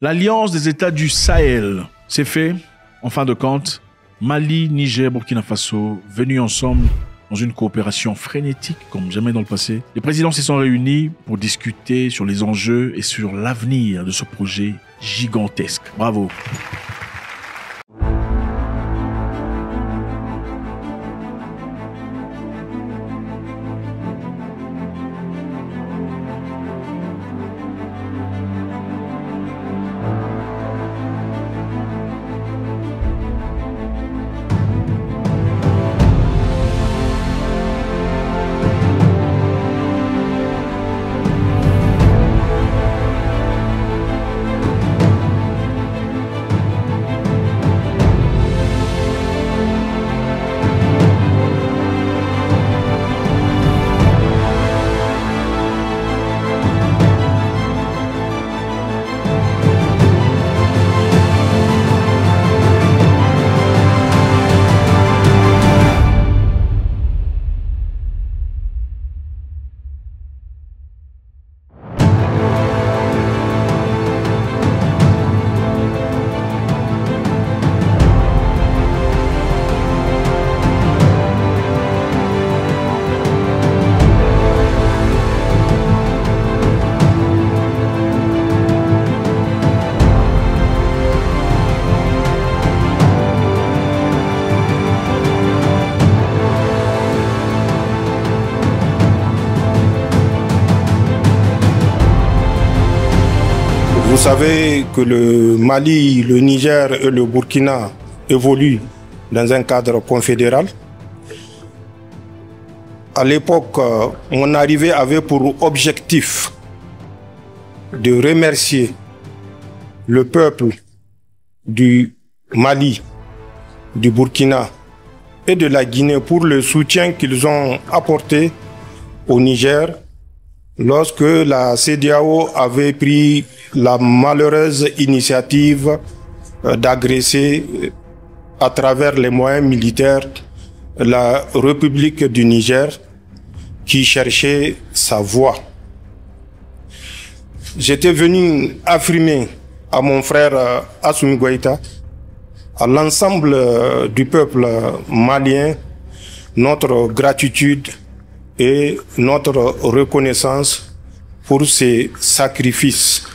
L'alliance des États du Sahel, c'est fait. En fin de compte, Mali, Niger, Burkina Faso, venus ensemble dans une coopération frénétique comme jamais dans le passé. Les présidents s'y sont réunis pour discuter sur les enjeux et sur l'avenir de ce projet gigantesque. Bravo. Vous savez que le Mali, le Niger et le Burkina évoluent dans un cadre confédéral. À l'époque, mon arrivée avait pour objectif de remercier le peuple du Mali, du Burkina et de la Guinée pour le soutien qu'ils ont apporté au Niger lorsque la CEDEAO avait pris la malheureuse initiative d'agresser à travers les moyens militaires la République du Niger qui cherchait sa voie. J'étais venu affirmer à mon frère Assimi Goïta, à l'ensemble du peuple malien, notre gratitude et notre reconnaissance pour ces sacrifices.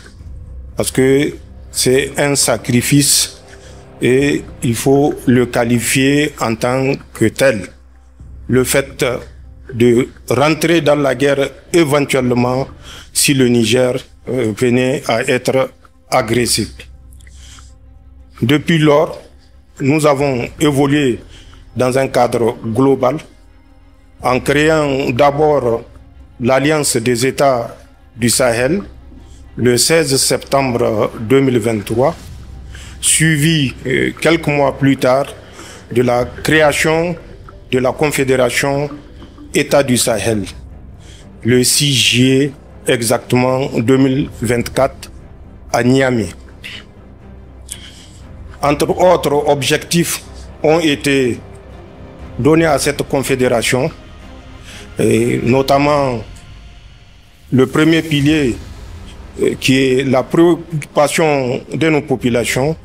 Parce que c'est un sacrifice et il faut le qualifier en tant que tel. Le fait de rentrer dans la guerre éventuellement si le Niger venait à être agressé. Depuis lors, nous avons évolué dans un cadre global en créant d'abord l'Alliance des États du Sahel le 16 septembre 2023, suivi quelques mois plus tard de la création de la Confédération États du Sahel, le 6 juillet exactement 2024 à Niamey. Entre autres objectifs ont été donnés à cette confédération, et notamment le premier pilier qui est la préoccupation de nos populations,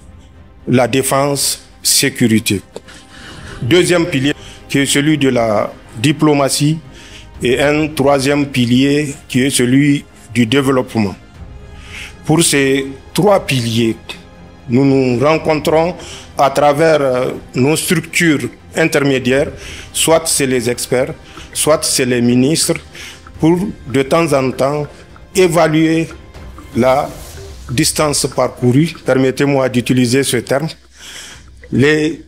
la défense, sécurité. Deuxième pilier qui est celui de la diplomatie et un troisième pilier qui est celui du développement. Pour ces trois piliers, nous nous rencontrons à travers nos structures intermédiaires, soit c'est les experts, soit c'est les ministres, pour de temps en temps évaluer la distance parcourue, permettez-moi d'utiliser ce terme, les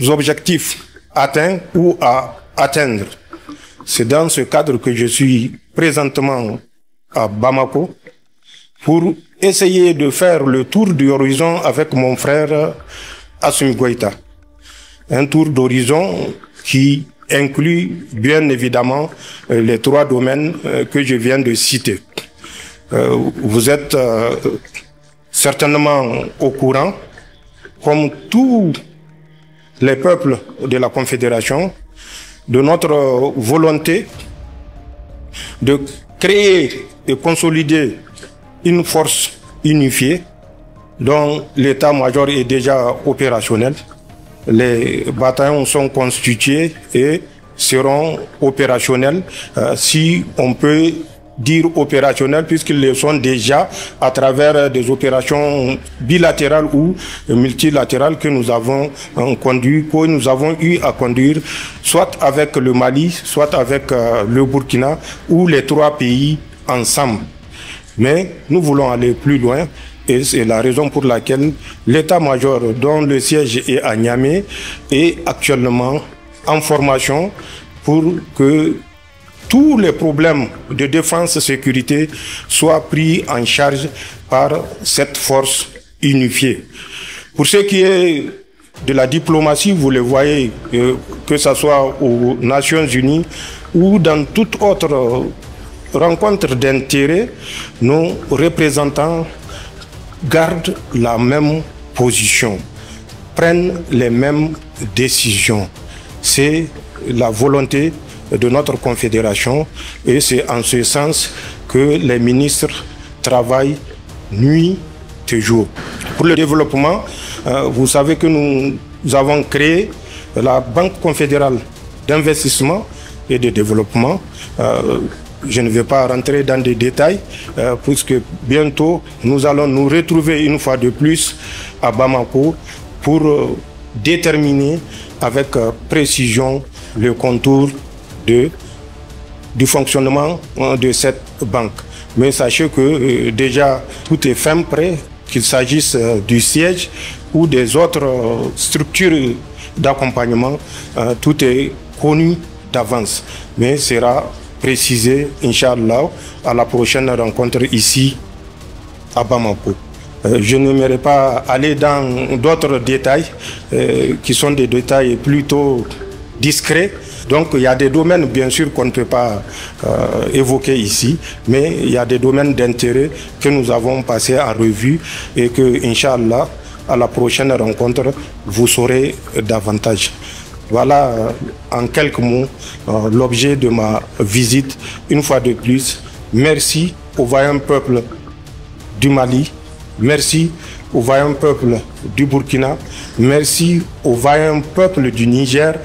objectifs atteints ou à atteindre. C'est dans ce cadre que je suis présentement à Bamako pour essayer de faire le tour du horizon avec mon frère Assimi Goïta. Un tour d'horizon qui inclut bien évidemment les trois domaines que je viens de citer. Vous êtes certainement au courant, comme tous les peuples de la Confédération, de notre volonté de créer et consolider une force unifiée dont l'état-major est déjà opérationnel. Les bataillons sont constitués et seront opérationnels, si on peut dire opérationnels, puisqu'ils le sont déjà à travers des opérations bilatérales ou multilatérales que nous avons eu à conduire, soit avec le Mali, soit avec le Burkina, ou les trois pays ensemble. Mais nous voulons aller plus loin. Et c'est la raison pour laquelle l'état-major, dont le siège est à Niamey, est actuellement en formation pour que tous les problèmes de défense et sécurité soient pris en charge par cette force unifiée. Pour ce qui est de la diplomatie, vous le voyez, que ce soit aux Nations Unies ou dans toute autre rencontre d'intérêt, nos représentants gardent la même position, prennent les mêmes décisions. C'est la volonté de notre confédération et c'est en ce sens que les ministres travaillent nuit et jour. Pour le développement, vous savez que nous avons créé la Banque confédérale d'investissement et de développement. Je ne vais pas rentrer dans des détails, puisque bientôt nous allons nous retrouver une fois de plus à Bamako pour déterminer avec précision le contour du fonctionnement de cette banque. Mais sachez que déjà tout est fin prêt, qu'il s'agisse du siège ou des autres structures d'accompagnement, tout est connu d'avance, mais sera précisé, Inch'Allah, à la prochaine rencontre ici à Bamako. Je n'aimerais pas aller dans d'autres détails qui sont des détails plutôt discrets. Donc il y a des domaines bien sûr qu'on ne peut pas évoquer ici, mais il y a des domaines d'intérêt que nous avons passés en revue et que, Inch'Allah, à la prochaine rencontre, vous saurez davantage. Voilà en quelques mots l'objet de ma visite. Une fois de plus, merci au vaillant peuple du Mali, merci au vaillant peuple du Burkina, merci au vaillant peuple du Niger,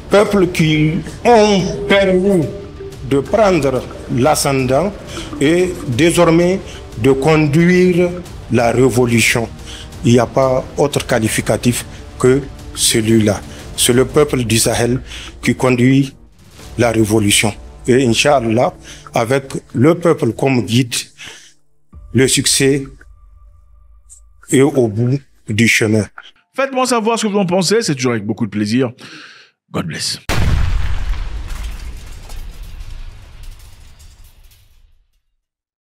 peuples qui ont permis de prendre l'ascendant et désormais de conduire la révolution. Il n'y a pas autre qualificatif que celui-là. C'est le peuple du Sahel qui conduit la révolution. Et Inch'Allah, avec le peuple comme guide, le succès est au bout du chemin. Faites-moi savoir ce que vous en pensez, c'est toujours avec beaucoup de plaisir. God bless.